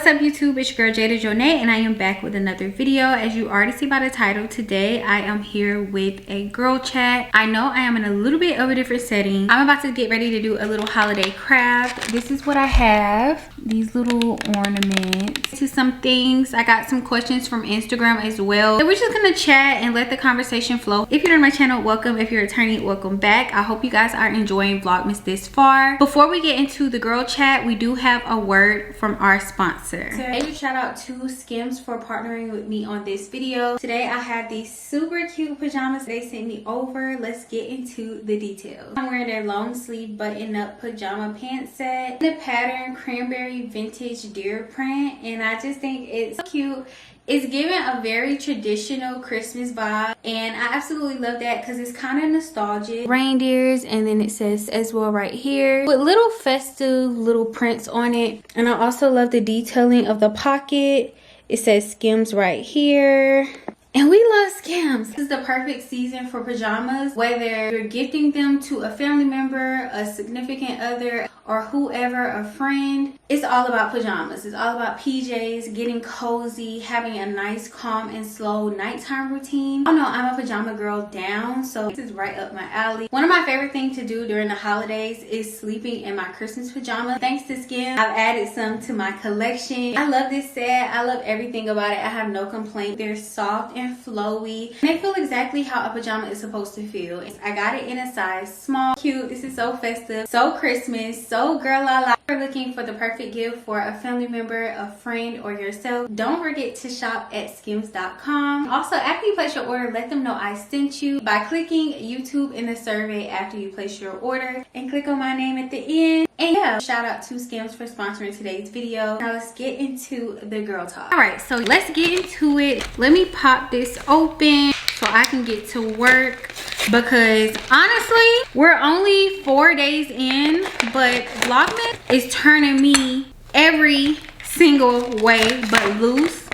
up YouTube, it's your girl Jada Jonay, and I am back with another video. As you already see by the title, today I am here with a girl chat. I know I am in a little bit of a different setting. I'm about to get ready to do a little holiday craft. This is what I have, these little ornaments. To some things, I got some questions from Instagram as well. So we're just gonna chat and let the conversation flow. If you're new to my channel, welcome. If you're returning, welcome back. I hope you guys are enjoying Vlogmas this far. Before we get into the girl chat, we do have a word from our sponsor. So a shout out to Skims for partnering with me on this video. Today I have these super cute pajamas they sent me over. Let's get into the details. I'm wearing their long sleeve button up pajama pant set, the pattern cranberry vintage deer print, and I just think it's cute. It's giving a very traditional Christmas vibe, and I absolutely love that because it's kind of nostalgic. Reindeers, and then it says as well right here with little festive little prints on it. And I also love the detailing of the pocket. It says Skims right here. And we love Skims. This is the perfect season for pajamas, whether you're gifting them to a family member, a significant other, or whoever, a friend. It's all about pajamas. It's all about PJs, getting cozy, having a nice, calm, and slow nighttime routine. I know I'm a pajama girl down, so this is right up my alley. One of my favorite things to do during the holidays is sleeping in my Christmas pajamas. Thanks to Skims, I've added some to my collection. I love this set. I love everything about it. I have no complaint. They're soft and flowy, and they feel exactly how a pajama is supposed to feel. I got it in a size small. Cute. This is so festive, so Christmas, so girl la la. If you're looking for the perfect gift for a family member, a friend, or yourself, don't forget to shop at skims.com. Also, after you place your order, let them know I sent you by clicking YouTube in the survey after you place your order, and click on my name at the end. And yeah, shout out to Skims for sponsoring today's video. Now let's get into the girl talk. All right, so let's get into it. Let me pop this open so I can get to work, because honestly we're only 4 days in, but Vlogmas is turning me every single way but loose.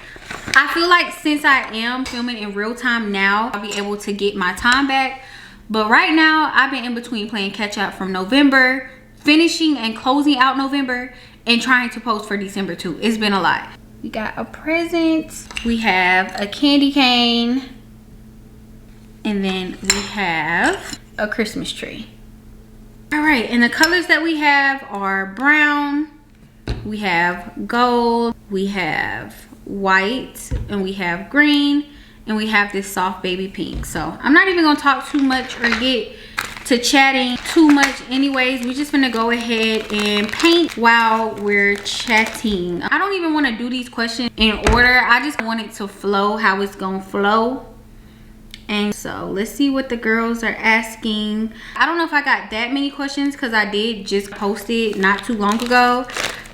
I feel like since I am filming in real time now, I'll be able to get my time back, but right now I've been in between playing catch up from November, finishing and closing out November, and trying to post for December too. It's been a lot. We got a present, we have a candy cane, and then we have a Christmas tree. All right, and the colors that we have are brown, we have gold, we have white, and we have green, and we have this soft baby pink. So I'm not even gonna talk too much or get to chatting too much anyways. We're just gonna go ahead and paint while we're chatting. I don't even want to do these questions in order. I just want it to flow how it's gonna flow. And so let's see what the girls are asking. I don't know if I got that many questions because I did just post it not too long ago,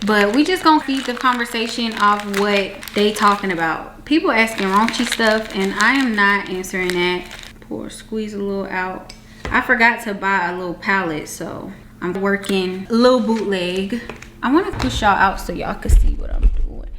but we just gonna feed the conversation off what they talking about. People asking raunchy stuff, and I am not answering that. Pour, squeeze a little out. I forgot to buy a little palette, so I'm working a little bootleg. I want to push y'all out so y'all can see what I'm doing.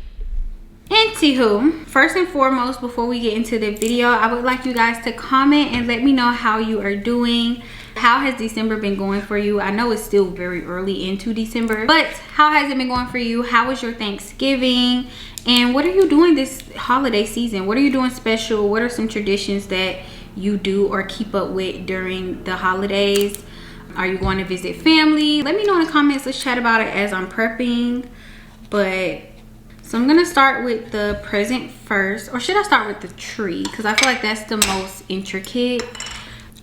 Anywho, first and foremost, before we get into the video, I would like you guys to comment and let me know how you are doing. How has December been going for you? I know it's still very early into December, but how has it been going for you? How was your Thanksgiving? And what are you doing this holiday season? What are you doing special? What are some traditions that you do or keep up with during the holidays? Are you going to visit family? Let me know in the comments. Let's chat about it as I'm prepping. But so I'm gonna start with the present first, or should I start with the tree? Because I feel like that's the most intricate.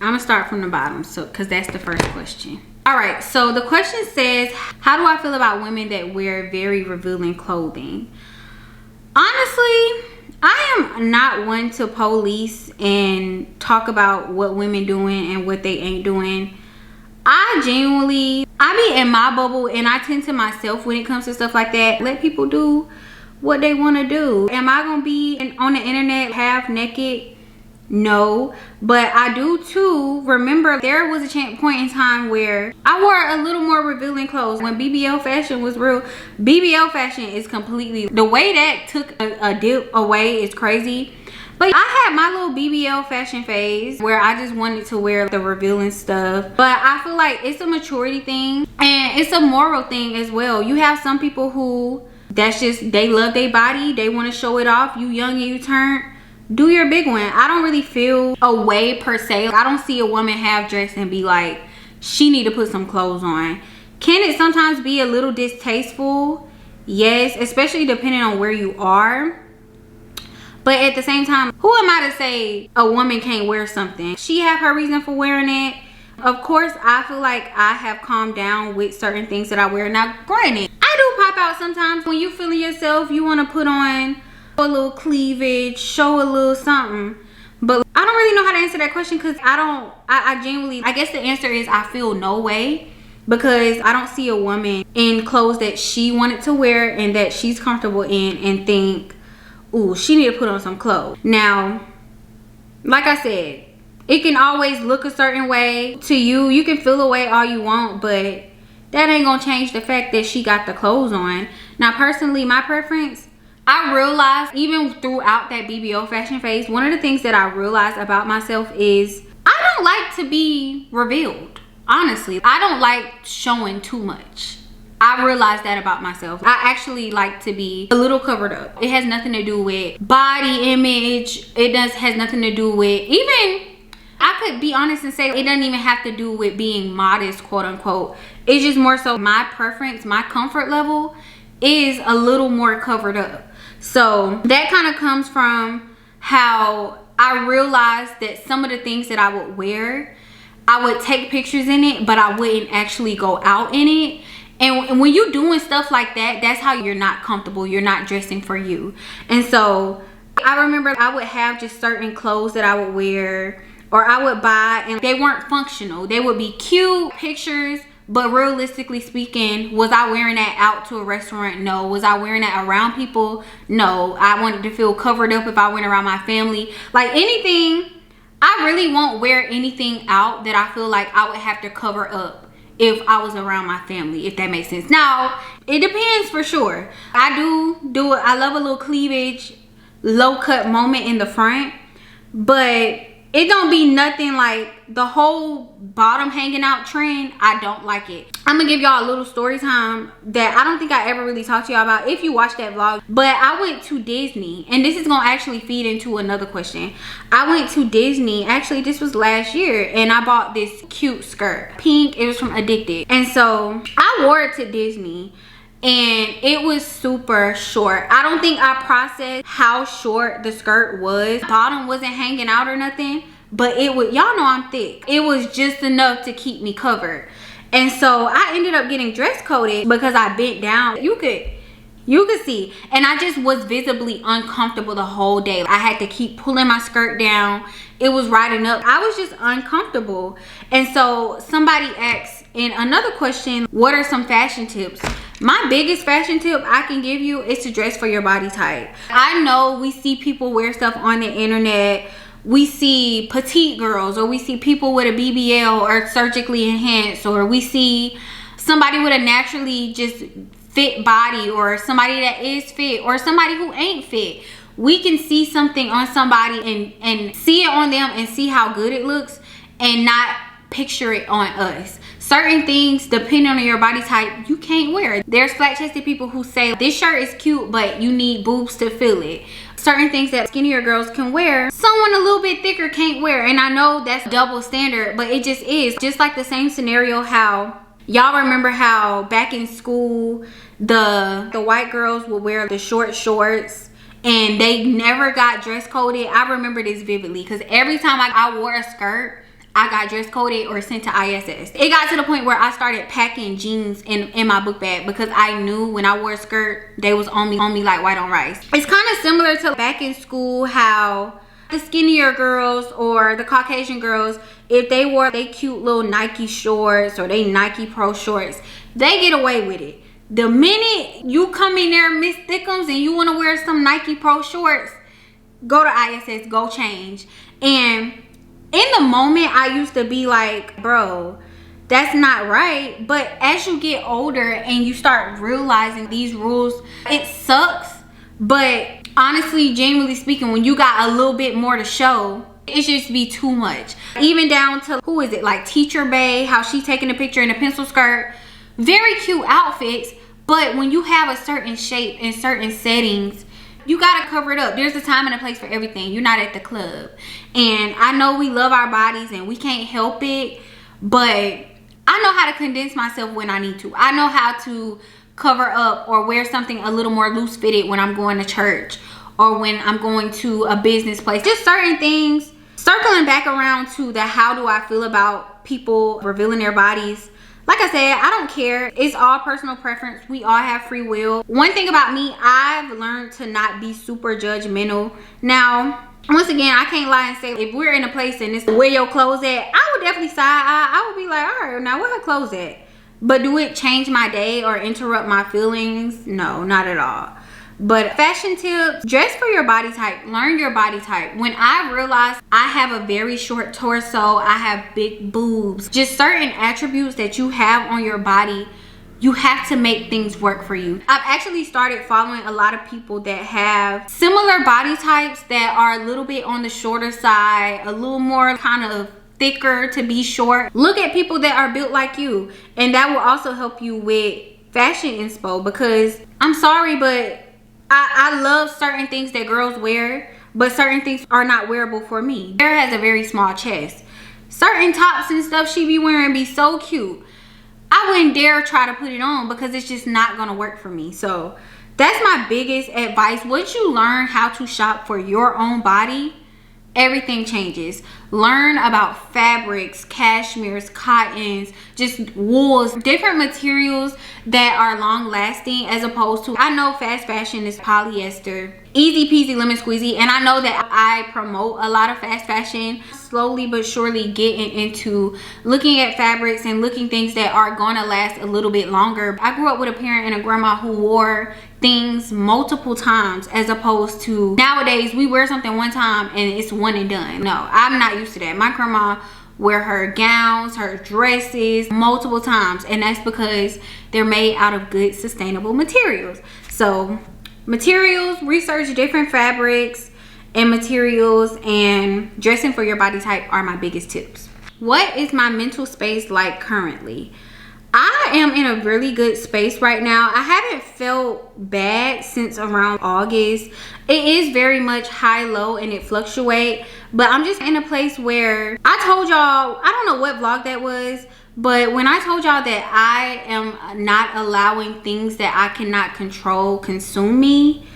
I'm gonna start from the bottom, so because that's the first question. All right, so the question says, how do I feel about women that wear very revealing clothing? Honestly, I am not one to police and talk about what women doing and what they ain't doing. I be in my bubble, and I tend to myself when it comes to stuff like that. Let people do what they want to do. Am I gonna be on the internet half naked? No, but I do too remember there was a point in time where I wore a little more revealing clothes when BBL fashion was real. BBL fashion is completely, the way that took a dip away is crazy. But I had my little BBL fashion phase where I just wanted to wear the revealing stuff. But I feel like it's a maturity thing and it's a moral thing as well. You have some people who that's just, they love their body, they want to show it off. You young and you turn, do your big one. I don't really feel a way per se. I don't see a woman half dressed and be like, she need to put some clothes on. Can it sometimes be a little distasteful? Yes, especially depending on where you are. But at the same time, who am I to say a woman can't wear something? She have her reason for wearing it. Of course, I feel like I have calmed down with certain things that I wear. Now, granted, I do pop out sometimes. When you feeling yourself, you want to put on a little cleavage, show a little something. But I don't really know how to answer that question, because I genuinely, I guess the answer is I feel no way, because I don't see a woman in clothes that she wanted to wear and that she's comfortable in and think, ooh, she need to put on some clothes. Now, like I said, it can always look a certain way to you. You can feel away all you want, but that ain't gonna change the fact that she got the clothes on. Now, personally, my preference, I realized even throughout that BBO fashion phase, one of the things that I realized about myself is I don't like to be revealed. Honestly, I don't like showing too much. I realized that about myself. I actually like to be a little covered up. It has nothing to do with body image. It has nothing to do with, even, I could be honest and say it doesn't even have to do with being modest, quote unquote. It's just more so my preference, my comfort level is a little more covered up. So that kind of comes from how I realized that some of the things that I would wear, I would take pictures in it, but I wouldn't actually go out in it. And when you're doing stuff like that, that's how you're not comfortable. You're not dressing for you. And so I remember I would have just certain clothes that I would wear or I would buy, and they weren't functional. They would be cute pictures, but realistically speaking, was I wearing that out to a restaurant? No. Was I wearing that around people? No. I wanted to feel covered up if I went around my family. Like anything, I really won't wear anything out that I feel like I would have to cover up if I was around my family, if that makes sense. Now, it depends for sure. I do it. I love a little cleavage, low cut moment in the front, but it don't be nothing like the whole bottom hanging out trend. I don't like it. I'm gonna give y'all a little story time that I don't think I ever really talked to y'all about if you watched that vlog. But I went to Disney, and this is gonna actually feed into another question. I went to Disney, actually this was last year, and I bought this cute skirt, pink. It was from Addicted, and so I wore it to Disney, and it was super short. I don't think I processed how short the skirt was. Bottom wasn't hanging out or nothing, but it was, y'all know I'm thick, it was just enough to keep me covered. And so I ended up getting dress coded because I bent down. You could see, and I just was visibly uncomfortable the whole day. I had to keep pulling my skirt down. It was riding up. I was just uncomfortable. And so somebody asked in another question, what are some fashion tips? My biggest fashion tip I can give you is to dress for your body type. I know we see people wear stuff on the internet. We see petite girls, or we see people with a BBL or surgically enhanced, or we see somebody with a naturally just fit body, or somebody that is fit, or somebody who ain't fit. We can see something on somebody and see it on them and see how good it looks and not picture it on us. Certain things, depending on your body type, you can't wear. There's flat-chested people who say this shirt is cute, but you need boobs to fill it. Certain things that skinnier girls can wear, someone a little bit thicker can't wear. And I know that's double standard, but it just is. Just like the same scenario, how y'all remember how back in school the white girls would wear the short shorts and they never got dress coded. I remember this vividly because every time I wore a skirt, I got dress coded or sent to ISS. It got to the point where I started packing jeans in my book bag because I knew when I wore a skirt, they was on me like white on rice. It's kind of similar to back in school how the skinnier girls or the Caucasian girls, if they wore they cute little Nike shorts or they Nike Pro shorts, they get away with it. The minute you come in there, Miss Thickums, and you want to wear some Nike Pro shorts, go to ISS, go change. And in the moment, I used to be like, bro, that's not right. But as you get older and you start realizing these rules, it sucks. But honestly, genuinely speaking, when you got a little bit more to show, it just be too much. Even down to, who is it, like Teacher Bay, how she taking a picture in a pencil skirt. Very cute outfits, But when you have a certain shape in certain settings, you gotta cover it up. There's a time and a place for everything. You're not at the club. And I know we love our bodies and we can't help it, but I know how to condense myself when I need to. I know how to cover up or wear something a little more loose fitted when I'm going to church or when I'm going to a business place. Just certain things. Circling back around to the how do I feel about people revealing their bodies. Like I said, I don't care. It's all personal preference. We all have free will. One thing about me, I've learned to not be super judgmental. Now, once again, I can't lie and say if we're in a place and it's where your clothes at, I would definitely side eye. I would be like, all right, now where her clothes at? But do it change my day or interrupt my feelings? No, not at all. But fashion tips, dress for your body type. Learn your body type. When I realized I have a very short torso, I have big boobs, just certain attributes that you have on your body, you have to make things work for you. I've actually started following a lot of people that have similar body types that are a little bit on the shorter side, a little more kind of thicker to be short. Look at people that are built like you, and that will also help you with fashion inspo, because I'm sorry, but I love certain things that girls wear, but certain things are not wearable for me. Sarah has a very small chest. Certain tops and stuff she be wearing be so cute. I wouldn't dare try to put it on because it's just not gonna work for me. So that's my biggest advice. Once you learn how to shop for your own body, everything changes. Learn about fabrics, cashmeres, cottons, just wools, different materials that are long lasting, as opposed to, I know fast fashion is polyester, easy peasy lemon squeezy, and I know that I promote a lot of fast fashion. Slowly but surely getting into looking at fabrics and looking things that are gonna last a little bit longer. I grew up with a parent and a grandma who wore things multiple times, as opposed to nowadays we wear something one time and it's one and done. No, I'm not used to that. My grandma wear her gowns, her dresses multiple times, and that's because they're made out of good sustainable materials. So materials, research different fabrics and materials, and dressing for your body type are my biggest tips. What is my mental space like currently? I am in a really good space right now. I haven't felt bad since around August. It is very much high-low and it fluctuates, but I'm just in a place where I told y'all, I don't know what vlog that was, but when I told y'all that I am not allowing things that I cannot control consume me,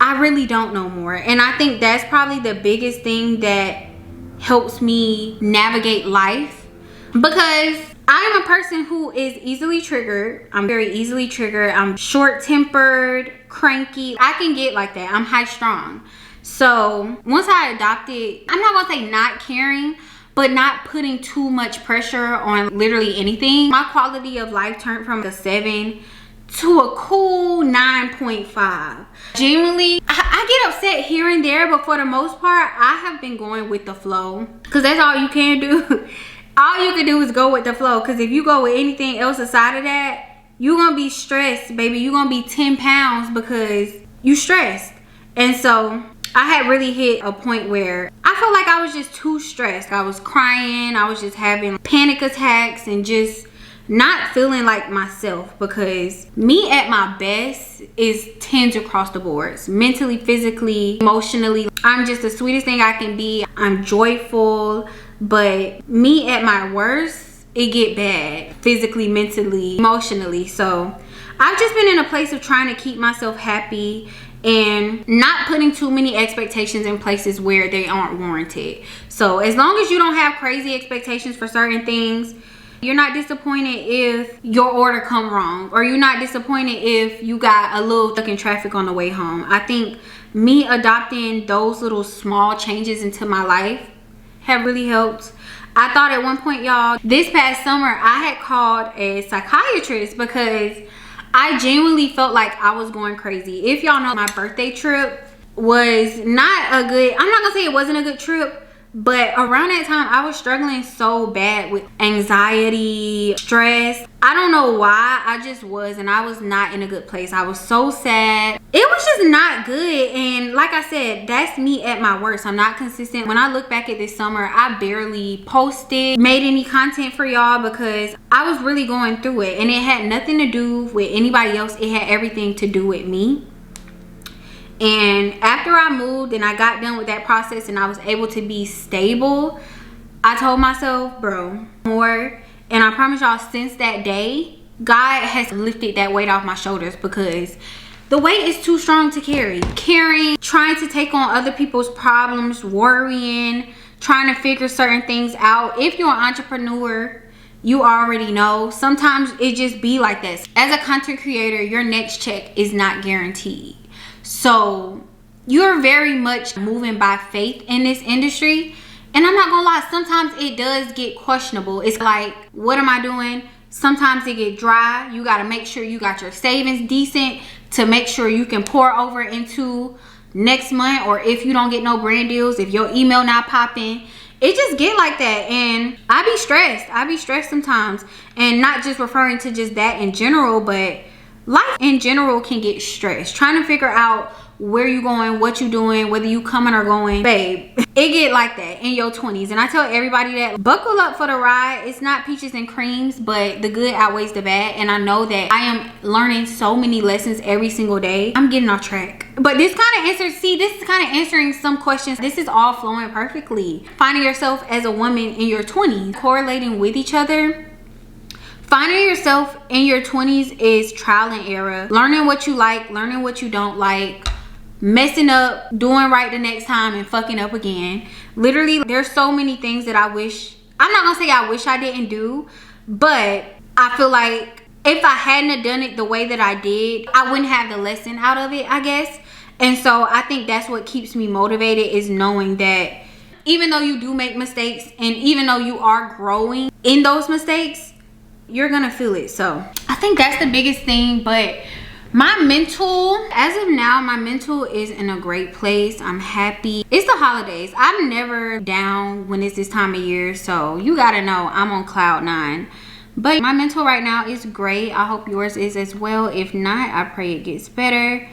I really don't know more. And I think that's probably the biggest thing that helps me navigate life, because I am a person who is easily triggered. I'm very easily triggered. I'm short-tempered, cranky. I can get like that. I'm high-strung. So once I adopted, I'm not gonna say not caring, but not putting too much pressure on literally anything, my quality of life turned from a 7 to a cool 9.5. Genuinely, I get upset here and there, but for the most part, I have been going with the flow, because that's all you can do. All you can do is go with the flow, because if you go with anything else aside of that, you're gonna be stressed, baby. You're gonna be 10 pounds because you stressed. And so I had really hit a point where I felt like I was just too stressed. I was crying, I was just having panic attacks and just not feeling like myself, because me at my best is 10s across the boards, mentally, physically, emotionally. I'm just the sweetest thing I can be. I'm joyful. But me at my worst, it get bad physically, mentally, emotionally. So I've just been in a place of trying to keep myself happy and not putting too many expectations in places where they aren't warranted. So as long as you don't have crazy expectations for certain things, you're not disappointed if your order come wrong, or you're not disappointed if you got a little stuck in traffic on the way home. I think me adopting those little small changes into my life have really helped. I thought at one point, y'all, this past summer I had called a psychiatrist because I genuinely felt like I was going crazy. If y'all know, my birthday trip was not a good, I'm not gonna say it wasn't a good trip, But around that time, I was struggling so bad with anxiety, stress. I don't know why, I just was, and I was not in a good place. I was so sad. It was just not good. And like I said, that's me at my worst. I'm not consistent. When I look back at this summer, I barely posted, made any content for y'all because I was really going through it. And it had nothing to do with anybody else. It had everything to do with me. And after I moved and I got done with that process and I was able to be stable, I told myself, bro, more. And I promise y'all, since that day, God has lifted that weight off my shoulders, because the weight is too strong to carry. Caring, trying to take on other people's problems, worrying, trying to figure certain things out. If you're an entrepreneur, you already know sometimes it just be like this. As a content creator, your next check is not guaranteed. So you're very much moving by faith in this industry. And I'm not gonna lie, sometimes it does get questionable. It's like, what am I doing? Sometimes it get dry. You gotta make sure you got your savings decent to make sure you can pour over into next month. Or if you don't get no brand deals, if your email not popping, it just get like that. And I be stressed sometimes. And not just referring to just that in general, but life in general can get stressed. Trying to figure out where you going, what you doing, whether you coming or going. Babe, it get like that in your 20s. And I tell everybody that, buckle up for the ride. It's not peaches and creams, but the good outweighs the bad. And I know that I am learning so many lessons every single day. I'm getting off track. But this kind of answers, see, this is kind of answering some questions. This is all flowing perfectly. Finding yourself as a woman in your 20s, correlating with each other. Finding yourself in your 20s is trial and error. Learning what you like, learning what you don't like, messing up, doing right the next time, and fucking up again. Literally, there's so many things that I wish, I'm not gonna say I wish I didn't do, but I feel like if I hadn't have done it the way that I did, I wouldn't have the lesson out of it, I guess. And so I think that's what keeps me motivated, is knowing that even though you do make mistakes, and even though you are growing in those mistakes, you're gonna feel it. So I think that's the biggest thing. But my mental, as of now, my mental is in a great place. I'm happy. It's the holidays. I'm never down when it's this time of year, so you gotta know I'm on cloud 9. But my mental right now is great. I hope yours is as well. If not, I pray it gets better.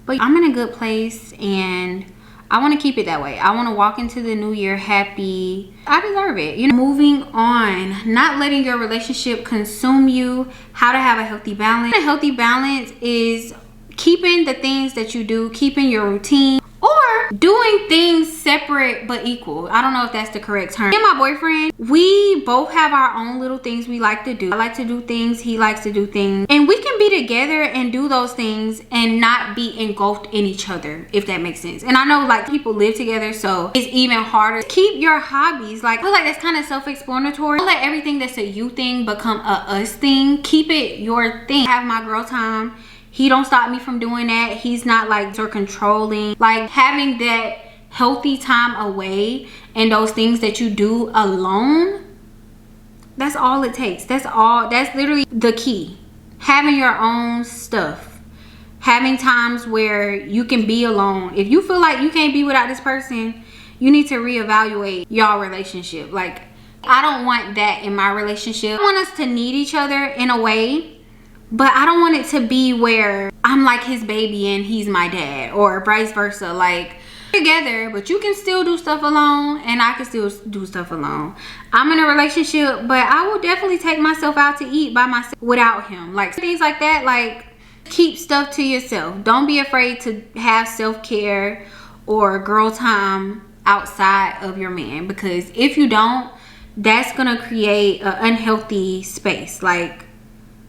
But I'm in a good place, and I want to keep it that way. I want to walk into the new year happy. I deserve it. You know, moving on, not letting your relationship consume you, how to have a healthy balance. A healthy balance is keeping the things that you do, keeping your routine, or doing things separate but equal. I don't know if that's the correct term. Me and my boyfriend, we both have our own little things we like to do. I like to do things, he likes to do things, and we can be together and do those things and not be engulfed in each other, if that makes sense. And I know, like, people live together, so it's even harder. Keep your hobbies. Like, I feel like that's kind of self-explanatory. Don't let everything that's a you thing become a us thing. Keep it your thing. I have my girl time. He don't stop me from doing that. He's not like so controlling. Like, having that healthy time away and those things that you do alone, that's all it takes. That's all. That's literally the key. Having your own stuff. Having times where you can be alone. If you feel like you can't be without this person, you need to reevaluate y'all relationship. Like, I don't want that in my relationship. I want us to need each other in a way, but I don't want it to be where I'm like his baby and he's my dad, or vice versa. Like, together, but you can still do stuff alone and I can still do stuff alone. I'm in a relationship, but I will definitely take myself out to eat by myself without him. Like, things like that. Like, keep stuff to yourself. Don't be afraid to have self-care or girl time outside of your man, because if you don't, that's gonna create an unhealthy space. Like,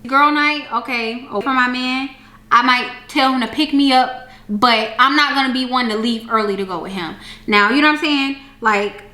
girl night, okay, for my man, I might tell him to pick me up, but I'm not gonna be one to leave early to go with him. Now, you know what I'm saying? Like,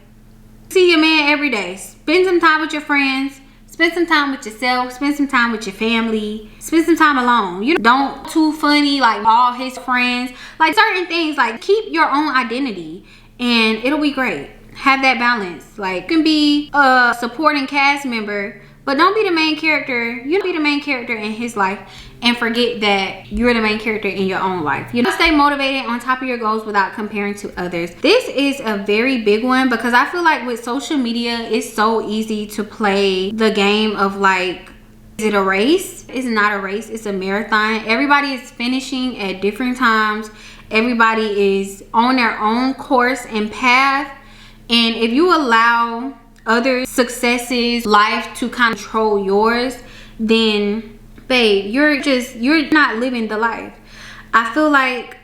see your man every day. Spend some time with your friends. Spend some time with yourself. Spend some time with your family. Spend some time alone. You don't too funny like all his friends. Like, certain things, like, keep your own identity and it'll be great. Have that balance. Like, you can be a supporting cast member, But don't be the main character. You be the main character in his life and forget that you're the main character in your own life. You know, stay motivated, on top of your goals without comparing to others. This is a very big one because I feel like with social media, it's so easy to play the game of like, is it a race? It's not a race, it's a marathon. Everybody is finishing at different times. Everybody is on their own course and path. And if you allow other successes, life to control yours, then babe, you're not living the life. I feel like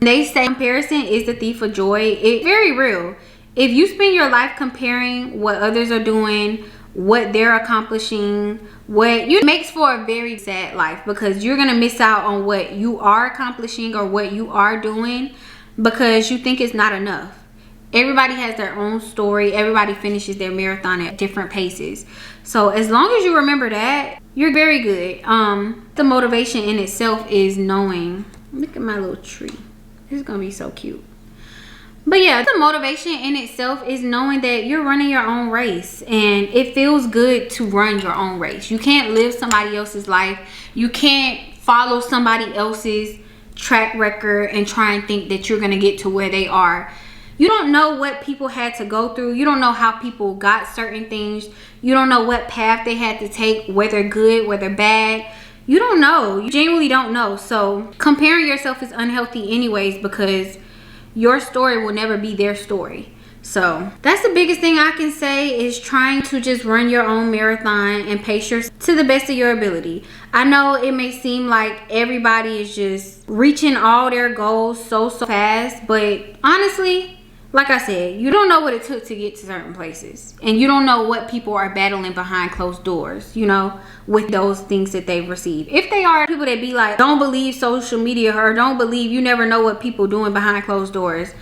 they say comparison is the thief of joy. It's very real. If you spend your life comparing what others are doing, what they're accomplishing, it makes for a very sad life, because you're gonna miss out on what you are accomplishing or what you are doing because you think it's not enough. Everybody has their own story. Everybody finishes their marathon at different paces. So as long as you remember that, you're very good. The motivation in itself is knowing, look at my little tree. This is gonna be so cute. But yeah, the motivation in itself is knowing that you're running your own race, and it feels good to run your own race. You can't live somebody else's life. You can't follow somebody else's track record and try and think that you're gonna get to where they are. You don't know what people had to go through. You don't know how people got certain things. You don't know what path they had to take, whether good, whether bad. You don't know. You genuinely don't know. So comparing yourself is unhealthy anyways, because your story will never be their story. So that's the biggest thing I can say, is trying to just run your own marathon and pace yourself to the best of your ability. I know it may seem like everybody is just reaching all their goals so fast, but honestly, like I said, you don't know what it took to get to certain places, and you don't know what people are battling behind closed doors, you know, with those things that they've received. If they are people that be like, don't believe social media, or don't believe, you never know what people doing behind closed doors.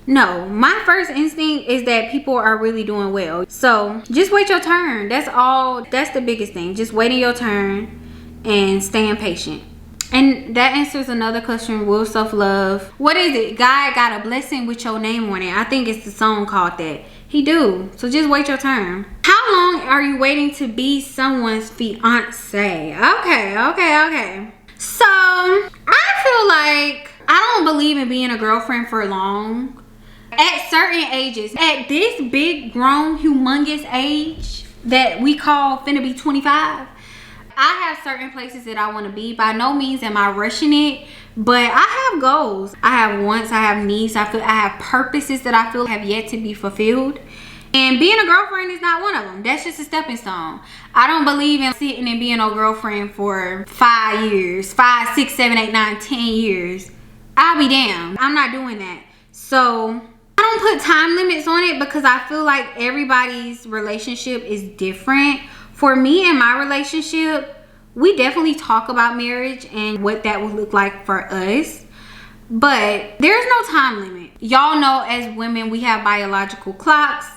No, my first instinct is that people are really doing well. So just wait your turn. That's all. That's the biggest thing. Just waiting your turn and staying patient. And that answers another question. Will self-love, what is it? God got a blessing with your name on it. I think it's the song called that. He do. So just wait your turn. How long are you waiting to be someone's fiance? Okay. So I feel like I don't believe in being a girlfriend for long. At certain ages, at this big grown humongous age that we call finna be 25, I have certain places that I want to be. By no means am I rushing it, but I have goals. I have wants, I have needs, I have purposes that I feel have yet to be fulfilled. And being a girlfriend is not one of them. That's just a stepping stone. I don't believe in sitting and being a girlfriend for 5 years, 5, 6, 7, 8, 9, 10 years. I'll be damned. I'm not doing that. So I don't put time limits on it, because I feel like everybody's relationship is different. For me and my relationship, we definitely talk about marriage and what that would look like for us, but there's no time limit. Y'all know, as women, we have biological clocks,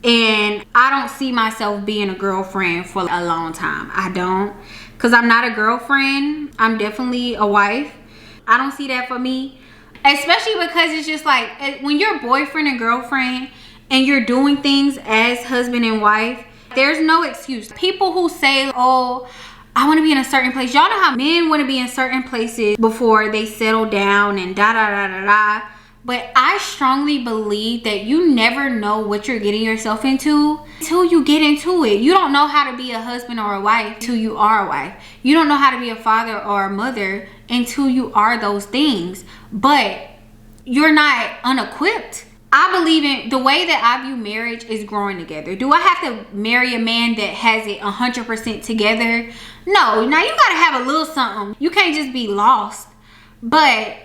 and I don't see myself being a girlfriend for a long time. I don't, because I'm not a girlfriend. I'm definitely a wife. I don't see that for me, especially because it's just like, when you're boyfriend and girlfriend and you're doing things as husband and wife, there's no excuse. People who say, oh, I want to be in a certain place. Y'all know how men want to be in certain places before they settle down and da. But I strongly believe that you never know what you're getting yourself into until you get into it. You don't know how to be a husband or a wife until you are a wife. You don't know how to be a father or a mother until you are those things. But you're not unequipped. I believe in the way that I view marriage is growing together. Do I have to marry a man that has it 100% together? No. Now you gotta have a little something. You can't just be lost. But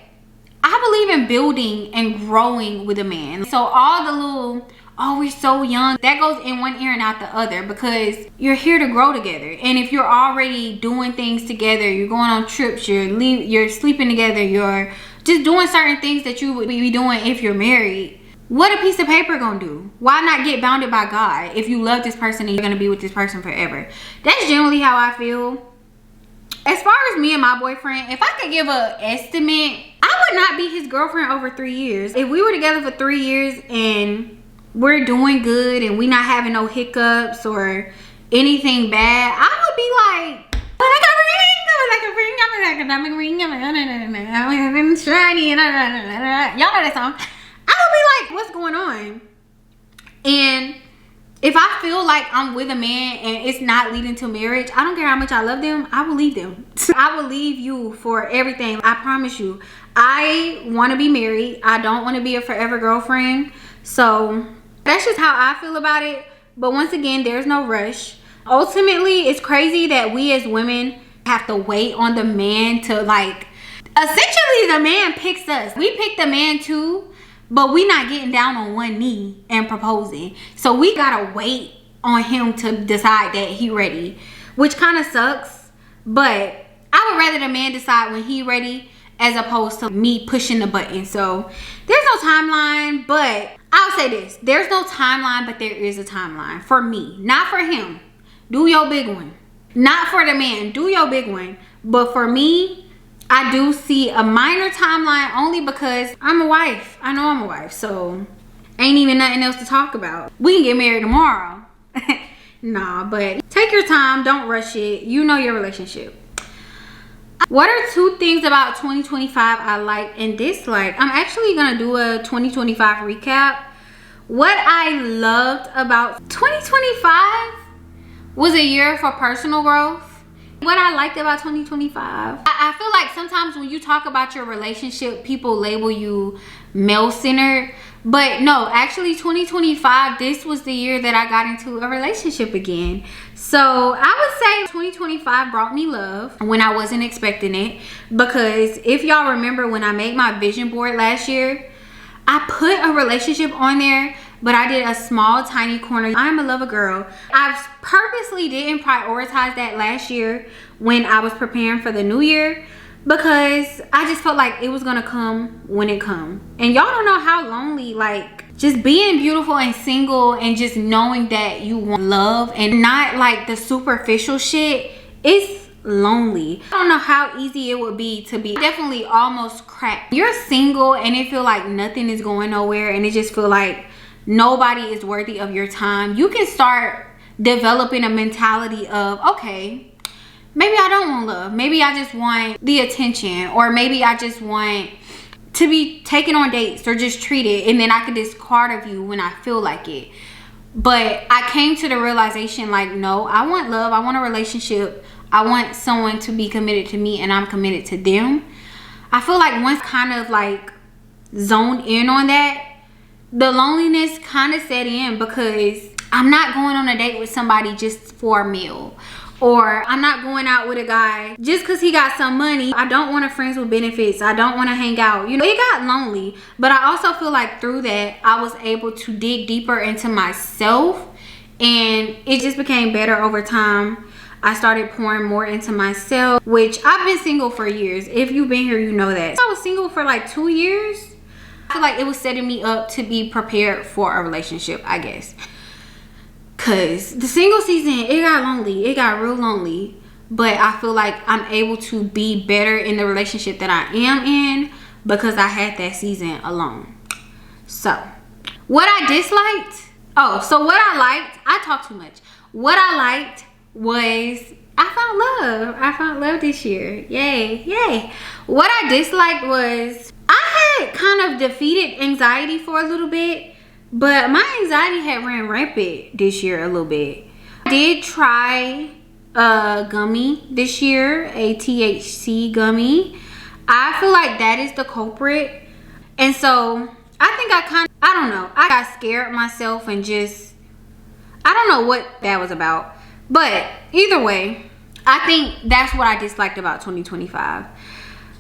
I believe in building and growing with a man. So all the little, oh, we're so young, that goes in one ear and out the other, because you're here to grow together. And if you're already doing things together, you're going on trips, you're sleeping together, you're just doing certain things that you would be doing if you're married, what a piece of paper gonna do? Why not get bounded by God if you love this person and you're gonna be with this person forever? That's generally how I feel. As far as me and my boyfriend, if I could give an estimate, I would not be his girlfriend over 3 years. If we were together for 3 years and we're doing good and we not having no hiccups, or anything bad, I would be like a ring, like a diamond ring, shiny, y'all know that song. I would be like, what's going on? And if I feel like I'm with a man and it's not leading to marriage, I don't care how much I love them, I will leave them. I will leave you for everything. I promise you. I want to be married. I don't want to be a forever girlfriend. So that's just how I feel about it. But once again, there's no rush. Ultimately, it's crazy that we as women have to wait on the man to, like, essentially the man picks us. We pick the man too, but we not getting down on one knee and proposing. So we gotta wait on him to decide that he ready, which kind of sucks. But I would rather the man decide when he ready as opposed to me pushing the button. So there's no timeline, but I'll say this. There's no timeline, but there is a timeline for me, not for him. Do your big one. Not for the man, do your big one. But for me, I do see a minor timeline only because I'm a wife. I know I'm a wife, so ain't even nothing else to talk about. We can get married tomorrow. Nah, but take your time, don't rush it. You know your relationship. What are 2 things about 2025 I like and dislike? I'm actually gonna do a 2025 recap. What I loved about 2025 was a year for personal growth. What I liked about 2025, I feel like sometimes when you talk about your relationship, people label you male-centered. But no, actually 2025, this was the year that I got into a relationship again. So I would say 2025 brought me love when I wasn't expecting it. Because if y'all remember when I made my vision board last year, I put a relationship on there, but I did a small tiny corner. I'm a lover girl. I purposely didn't prioritize that last year when I was preparing for the new year, because I just felt like it was gonna come when it come. And y'all don't know how lonely, like, just being beautiful and single and just knowing that you want love and not like the superficial shit, it's lonely. I don't know how easy it would be to be definitely almost cracked. You're single and it feel like nothing is going nowhere and it just feel like nobody is worthy of your time. You can start developing a mentality of, okay, maybe I don't want love. Maybe I just want the attention, or maybe I just want to be taken on dates or just treated, and then I can discard of you when I feel like it. But I came to the realization, like, no, I want love. I want a relationship. I want someone to be committed to me and I'm committed to them. I feel like once kind of like zoned in on that, the loneliness kind of set in, because I'm not going on a date with somebody just for a meal, or I'm not going out with a guy just because he got some money. I don't want a friends with benefits. I don't want to hang out. You know, it got lonely. But I also feel like through that, I was able to dig deeper into myself, and it just became better over time. I started pouring more into myself, which I've been single for years. If you've been here, you know that. I was single for like 2 years. I feel like it was setting me up to be prepared for a relationship, I guess. Cause the single season, it got lonely. It got real lonely. But I feel like I'm able to be better in the relationship that I am in because I had that season alone. So, what I disliked? Oh, so what I liked, I talk too much. What I liked was I found love. I found love this year. Yay, yay. What I disliked was I had kind of defeated anxiety for a little bit. But my anxiety had ran rampant this year a little bit. I did try a gummy this year, a THC gummy. I feel like that is the culprit. And so I think I don't know. I got scared myself and just, I don't know what that was about. But either way, I think that's what I disliked about 2025.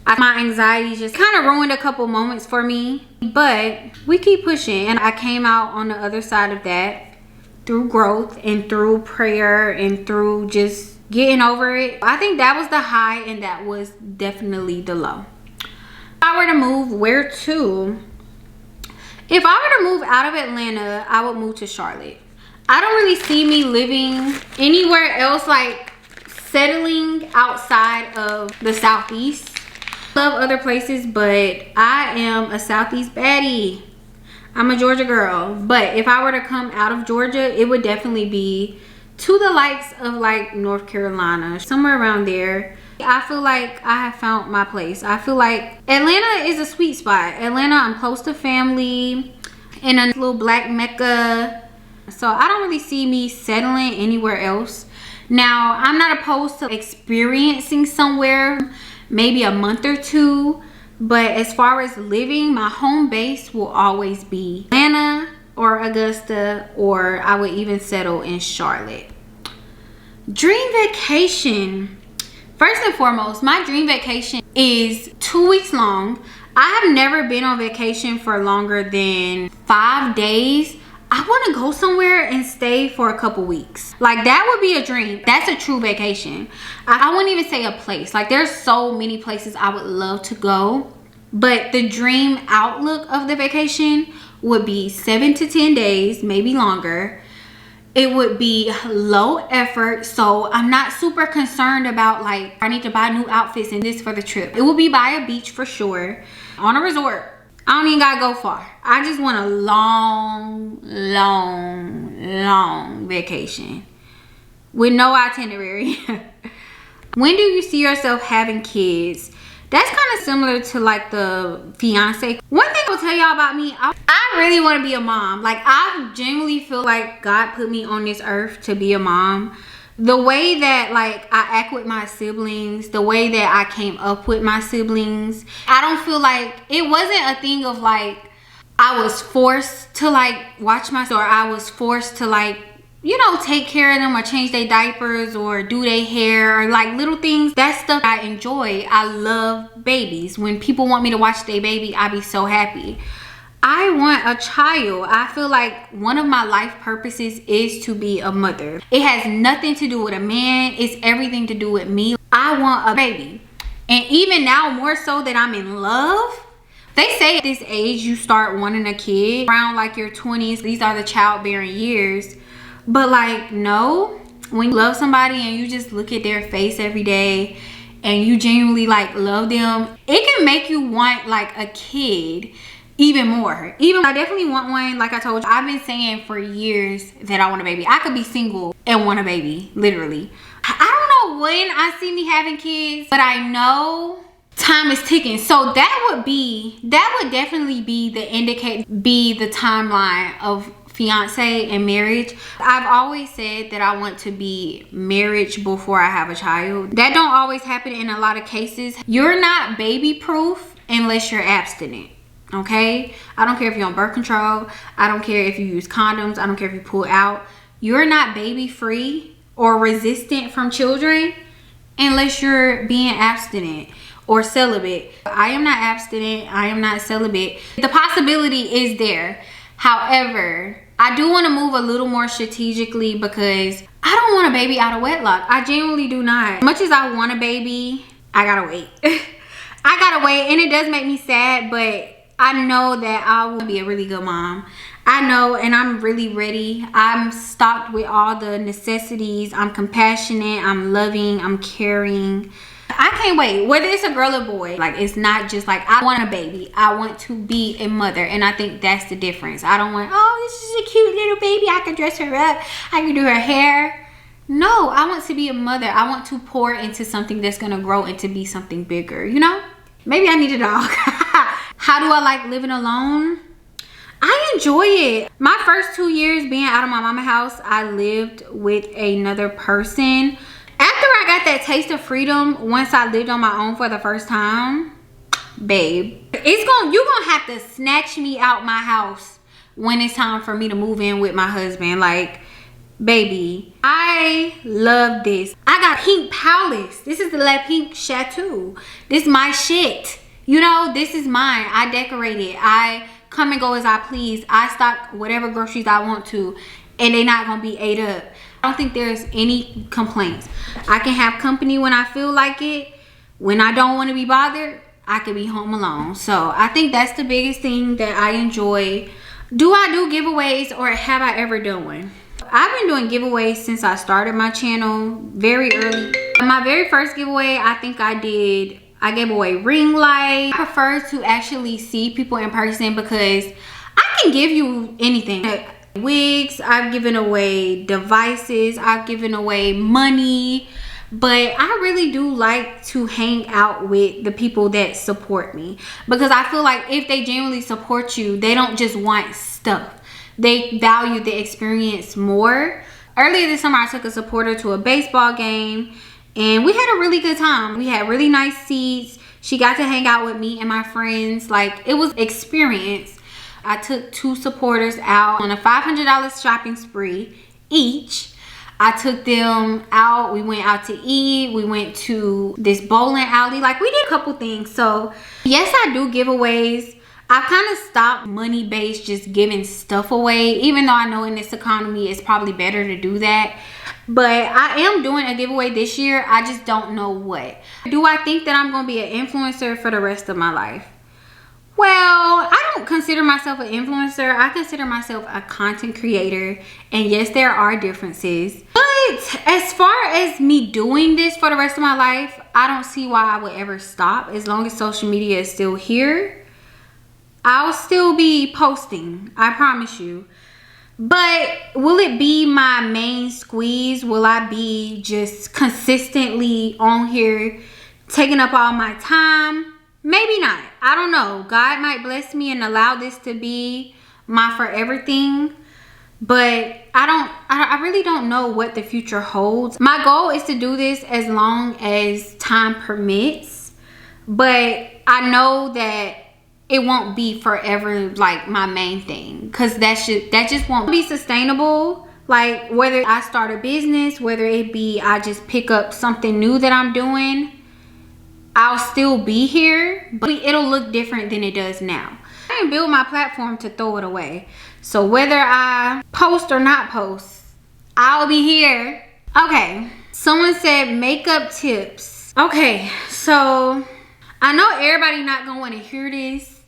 My anxiety just kind of ruined a couple moments for me, but we keep pushing, and I came out on the other side of that through growth and through prayer and through just getting over it. I think that was the high and that was definitely the low. If I were to move, where to? If I were to move out of Atlanta, I would move to Charlotte. I don't really see me living anywhere else, like settling outside of the Southeast. Love other places, but I am a Southeast baddie. I'm a Georgia girl, but if I were to come out of Georgia, it would definitely be to the likes of like North Carolina, somewhere around there. I feel like I have found my place. I feel like Atlanta is a sweet spot. Atlanta, I'm close to family in a little black mecca, so I don't really see me settling anywhere else. Now, I'm not opposed to experiencing somewhere maybe a month or two, but as far as living, my home base will always be Atlanta or Augusta, or I would even settle in Charlotte. Dream vacation. First and foremost, my dream vacation is 2 weeks long. I have never been on vacation for longer than 5 days. I want to go somewhere and stay for a couple weeks. Like, that would be a dream. That's a true vacation. I wouldn't even say a place. Like, there's so many places I would love to go, but the dream outlook of the vacation would be 7 to 10 days, maybe longer. It would be low effort, so I'm not super concerned about like I need to buy new outfits and this for the trip. It will be by a beach for sure, on a resort. I don't even gotta go far. I just want a long vacation with no itinerary. When do you see yourself having kids? That's kind of similar to like the fiance. One thing I'll tell y'all about me, I really want to be a mom. Like, I genuinely feel like God put me on this earth to be a mom. The way that like I act with my siblings, the way that I came up with my siblings, I don't feel like it wasn't a thing of like I was forced to like watch my, or I was forced to like, you know, take care of them or change their diapers or do their hair or like little things. That stuff I enjoy. I love babies. When people want me to watch their baby, I be so happy. I want a child. I feel like one of my life purposes is to be a mother. It has nothing to do with a man. It's everything to do with me. I want a baby. And even now, more so that I'm in love, they say at this age you start wanting a kid around like your 20s. These are the childbearing years. But like, no, when you love somebody and you just look at their face every day and you genuinely like love them, it can make you want like a kid even more. Even I definitely want one. Like I told you, I've been saying for years that I want a baby. I could be single and want a baby, literally. I don't know when I see me having kids, but I know time is ticking. So that would definitely be the timeline of fiance and marriage. I've always said that I want to be married before I have a child. That don't always happen in a lot of cases. You're not baby proof unless you're abstinent. Okay, I don't care if you're on birth control, I don't care if you use condoms, I don't care if you pull out. You're not baby free or resistant from children unless you're being abstinent or celibate. I am not abstinent, I am not celibate. The possibility is there. However, I do want to move a little more strategically because I don't want a baby out of wedlock. I genuinely do not. As much as I want a baby, I gotta wait. I gotta wait, and it does make me sad, but I know that I will be a really good mom. I know, and I'm really ready. I'm stocked with all the necessities. I'm compassionate, I'm loving, I'm caring. I can't wait, whether it's a girl or boy. Like, it's not just like I want a baby. I want to be a mother, and I think that's the difference. I don't want, oh, this is a cute little baby, I can dress her up, I can do her hair. No, I want to be a mother. I want to pour into something that's gonna grow into be something bigger, you know? Maybe I need a dog. How do I like living alone? I enjoy it. My first 2 years being out of my mama's house, I lived with another person. After I got that taste of freedom, once I lived on my own for the first time, babe, you're gonna have to snatch me out my house when it's time for me to move in with my husband. Like, baby, I love this. I got pink palace. This is the La Pink Chateau. This is my shit. You know, this is mine. I decorate it. I come and go as I please. I stock whatever groceries I want to, and they're not gonna be ate up. I don't think there's any complaints. I can have company when I feel like it. When I don't want to be bothered, I can be home alone. So I think that's the biggest thing that I enjoy. Do I do giveaways, or have I ever done one? I've been doing giveaways since I started my channel very early. My very first giveaway, I think I gave away ring light. I prefer to actually see people in person because I can give you anything. wigs, I've given away devices, I've given away money. But I really do like to hang out with the people that support me, because I feel like if they genuinely support you, they don't just want stuff. They value the experience more. Earlier this summer, I took a supporter to a baseball game and we had a really good time. We had really nice seats. She got to hang out with me and my friends. Like, it was experience. I took 2 supporters out on a $500 shopping spree each. I took them out. We went out to eat. We went to this bowling alley. Like, we did a couple things. So yes, I do giveaways. I kind of stopped money-based just giving stuff away, even though I know in this economy it's probably better to do that. But I am doing a giveaway this year. I just don't know what. Do I think that I'm going to be an influencer for the rest of my life? Well, I don't consider myself an influencer. I consider myself a content creator. And yes, there are differences. But as far as me doing this for the rest of my life, I don't see why I would ever stop. As long as social media is still here, I'll still be posting. I promise you. But will it be my main squeeze? Will I be just consistently on here taking up all my time? Maybe not. I don't know. God might bless me and allow this to be my forever thing. But I really don't know what the future holds. My goal is to do this as long as time permits. But I know that it won't be forever like my main thing, because that just won't be sustainable. Like, whether I start a business, whether it be I just pick up something new that I'm doing, I'll still be here, but it'll look different than it does now. I didn't build my platform to throw it away. So whether I post or not post, I'll be here. Okay, someone said makeup tips. Okay, so I know everybody not gonna want to hear this,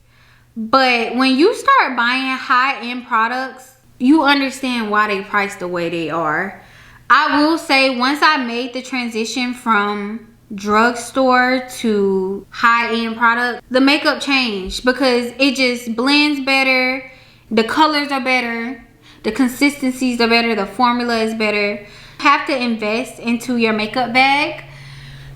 but when you start buying high-end products, you understand why they priced the way they are. I will say, once I made the transition from drugstore to high-end product, the makeup changed, because it just blends better, the colors are better, the consistencies are better, the formula is better. You have to invest into your makeup bag.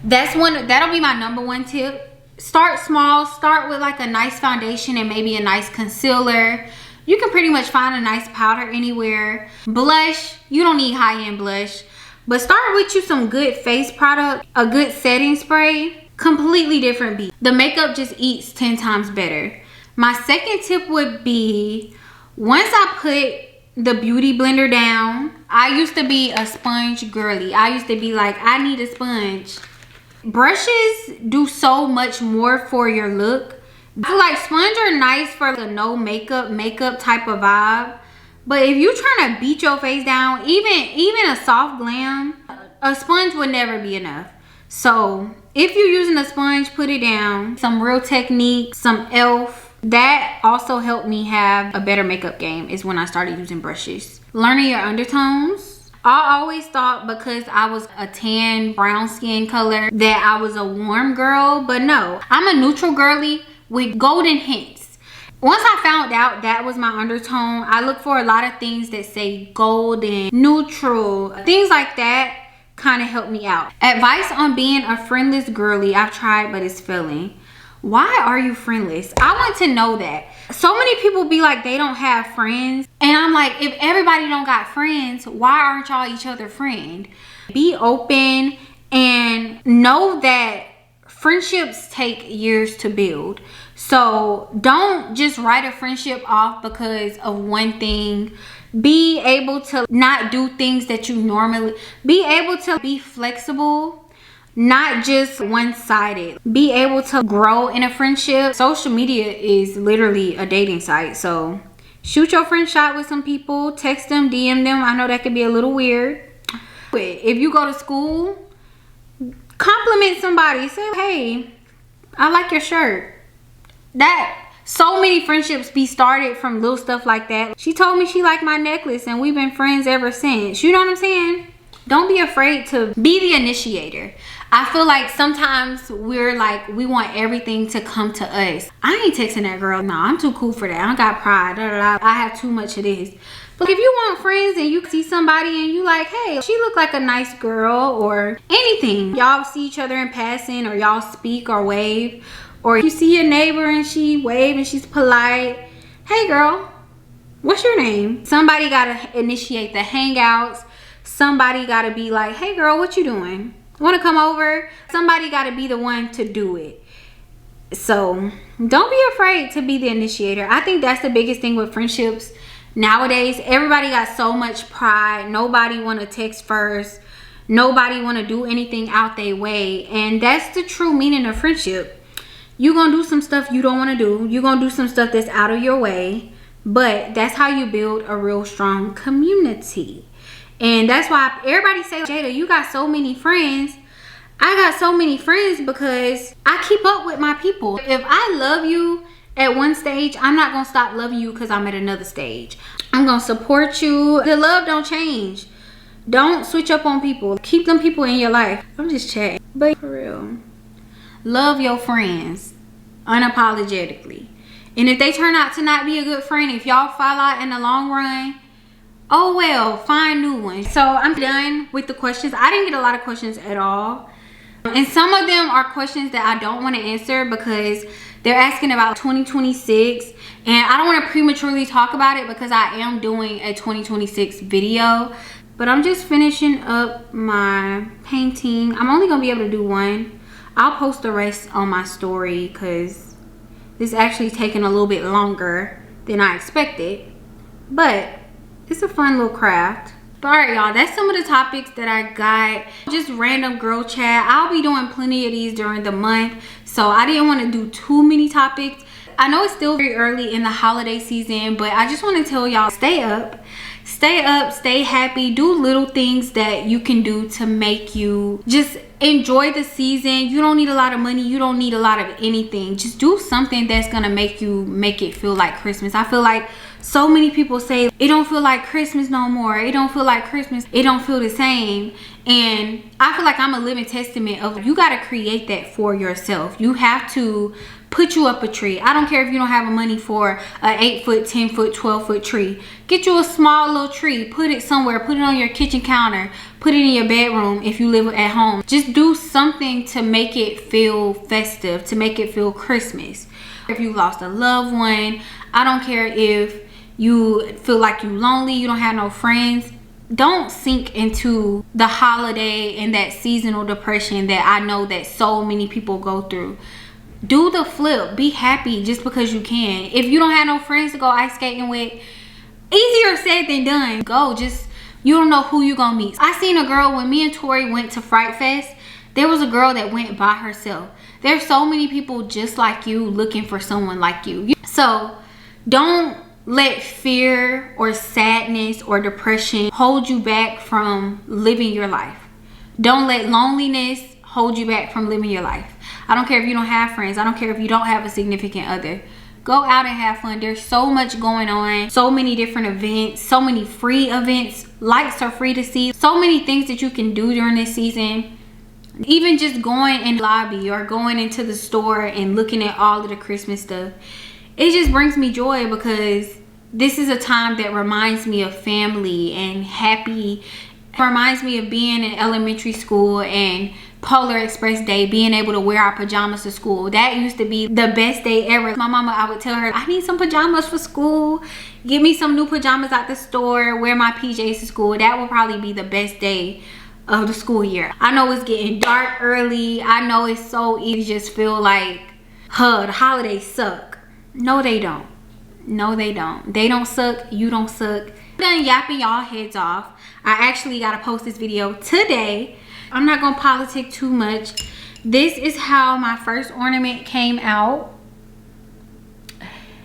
That'll be my #1 tip. Start small. Start with like a nice foundation and maybe a nice concealer. You can pretty much find a nice powder anywhere. Blush, you don't need high-end blush, but start with you some good face product, a good setting spray. Completely different beat. The makeup just eats 10 times better. My second tip would be, once I put the beauty blender down, I used to be a sponge girly. I used to be like, I need a sponge. Brushes do so much more for your look. I feel like sponge are nice for the no makeup type of vibe. But if you're trying to beat your face down, even a soft glam, a sponge would never be enough. So if you're using a sponge, put it down. Some Real Technique, some e.l.f. That also helped me have a better makeup game, is when I started using brushes. Learning your undertones. I always thought because I was a tan brown skin color that I was a warm girl, but no, I'm a neutral girly with golden hints. Once I found out that was my undertone, I look for a lot of things that say golden, neutral, things like that kind of helped me out. Advice on being a friendless girly. I've tried, but it's failing. Why are you friendless? I want to know that. So many people be like they don't have friends, and I'm like, if everybody don't got friends, why aren't y'all each other friend? Be open and know that friendships take years to build. So don't just write a friendship off because of one thing. Be able to not do things that you normally, be able to be flexible, not just one-sided. Be able to grow in a friendship. Social media is literally a dating site, so shoot your friend shot with some people. Text them, DM them. I know that could be a little weird. If you go to school, compliment somebody. Say, hey, I like your shirt. So many friendships be started from little stuff like that. She told me she liked my necklace and we've been friends ever since. You know what I'm saying? Don't be afraid to be the initiator. I feel like sometimes we're like, we want everything to come to us. I ain't texting that girl. No, I'm too cool for that. I don't got pride. I have too much of this. Like if you want friends and you see somebody and you like, hey, she look like a nice girl or anything. Y'all see each other in passing, or y'all speak or wave, or you see your neighbor and she wave and she's polite. Hey girl, what's your name? Somebody gotta initiate the hangouts. Somebody gotta be like, hey girl, what you doing? Wanna come over? Somebody gotta be the one to do it. So don't be afraid to be the initiator. I think that's the biggest thing with friendships nowadays. Everybody got so much pride. Nobody want to text first. Nobody want to do anything out their way. And that's the true meaning of friendship. You're going to do some stuff you don't want to do. You're going to do some stuff that's out of your way. But that's how you build a real strong community. And that's why everybody say, Jada, you got so many friends. I got so many friends because I keep up with my people. If I love you at one stage, I'm not gonna stop loving you because I'm at another stage. I'm gonna support you. The love don't change. Don't switch up on people. Keep them people in your life. I'm just chatting, but for real, love your friends unapologetically. And if they turn out to not be a good friend, if y'all fall out in the long run, oh well, find new ones. So I'm done with the questions. I didn't get a lot of questions at all. And some of them are questions that I don't want to answer because they're asking about 2026. And I don't want to prematurely talk about it because I am doing a 2026 video. But I'm just finishing up my painting. I'm only going to be able to do one. I'll post the rest on my story because this is actually taking a little bit longer than I expected. But it's a fun little craft. All right, y'all, that's some of the topics that I got. Just random girl chat. I'll be doing plenty of these during the month, so I didn't want to do too many topics. I know it's still very early in the holiday season, but I just want to tell y'all, stay up, stay happy. Do little things that you can do to make you just enjoy the season. You don't need a lot of money. You don't need a lot of anything. Just do something that's gonna make it feel like Christmas. I feel like so many people say it don't feel like Christmas no more. It don't feel like Christmas. It don't feel the same. And I feel like I'm a living testament of you got to create that for yourself. You have to put you up a tree. I don't care if you don't have money for an 8-foot, 10-foot, 12-foot tree. Get you a small little tree. Put it somewhere. Put it on your kitchen counter. Put it in your bedroom if you live at home. Just do something to make it feel festive, to make it feel Christmas. If you lost a loved one, I don't care if you feel like you're lonely, you don't have no friends. Don't sink into the holiday and that seasonal depression that I know that so many people go through. Do the flip. Be happy just because you can. If you don't have no friends to go ice skating with, easier said than done. Go. Just, you don't know who you're gonna meet. I seen a girl when me and Tori went to Fright Fest. There was a girl that went by herself. There's so many people just like you looking for someone like you. So don't let fear or sadness or depression hold you back from living your life. Don't let loneliness hold you back from living your life. I don't care if you don't have friends. I don't care if you don't have a significant other. Go out and have fun. There's so much going on. So many different events. So many free events. Lights are free to see. So many things that you can do during this season. Even just going in the lobby or going into the store and looking at all of the Christmas stuff. It just brings me joy because this is a time that reminds me of family and happy. It reminds me of being in elementary school and Polar Express Day, being able to wear our pajamas to school. That used to be the best day ever. My mama, I would tell her, I need some pajamas for school. Give me some new pajamas at the store. Wear my PJs to school. That will probably be the best day of the school year. I know it's getting dark early. I know it's so easy to just feel like, the holidays suck. No, they don't. No, they don't. They don't suck. You don't suck. I'm done yapping y'all heads off. I actually got to post this video today. I'm not going to politic too much. This is how my first ornament came out.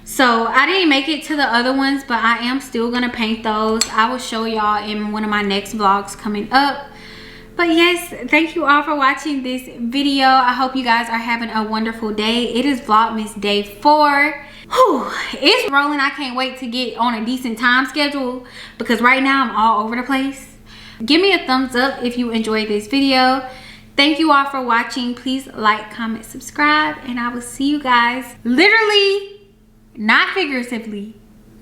So I didn't make it to the other ones, but I am still going to paint those. I will show y'all in one of my next vlogs coming up. But yes, thank you all for watching this video. I hope you guys are having a wonderful day. It is Vlogmas Day 4. Whew, it's rolling. I can't wait to get on a decent time schedule because right now I'm all over the place. Give me a thumbs up if you enjoyed this video. Thank you all for watching. Please like, comment, subscribe, and I will see you guys literally, not figuratively,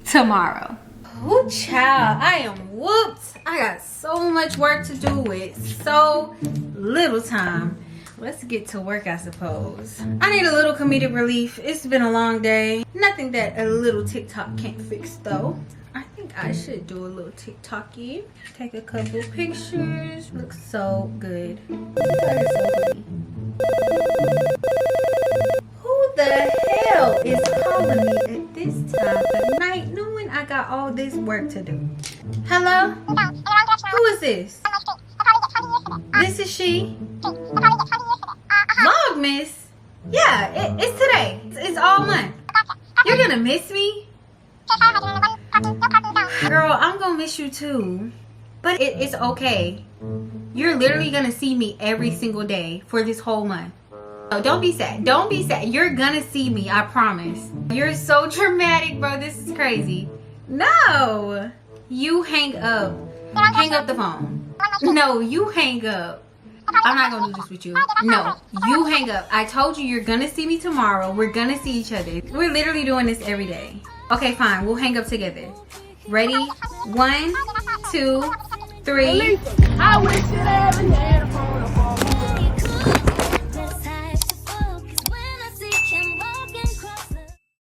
tomorrow. Ooh, child, I am whooped. I got so much work to do with so little time. Let's get to work, I suppose. I need a little comedic relief. It's been a long day. Nothing that a little TikTok can't fix, though. I think I should do a little TikTok-y. Take a couple pictures. Looks so good. That is so pretty. Who the hell is calling me at this time of night, knowing I got all this work to do? Hello? Who is this? This is she? Vlogmas? Yeah, it's today. It's all month. You're gonna miss me? Girl, I'm gonna miss you too. But it's okay. You're literally gonna see me every single day for this whole month. So don't be sad. Don't be sad. You're gonna see me, I promise. You're so dramatic, bro. This is crazy. No! You hang up. Hang up the phone. No, you hang up. I'm not gonna do this with you. No, you hang up. I told you you're gonna see me tomorrow. We're gonna see each other. We're literally doing this every day. Okay, fine. We'll hang up together. Ready? 1, 2, 3. I wish it every day.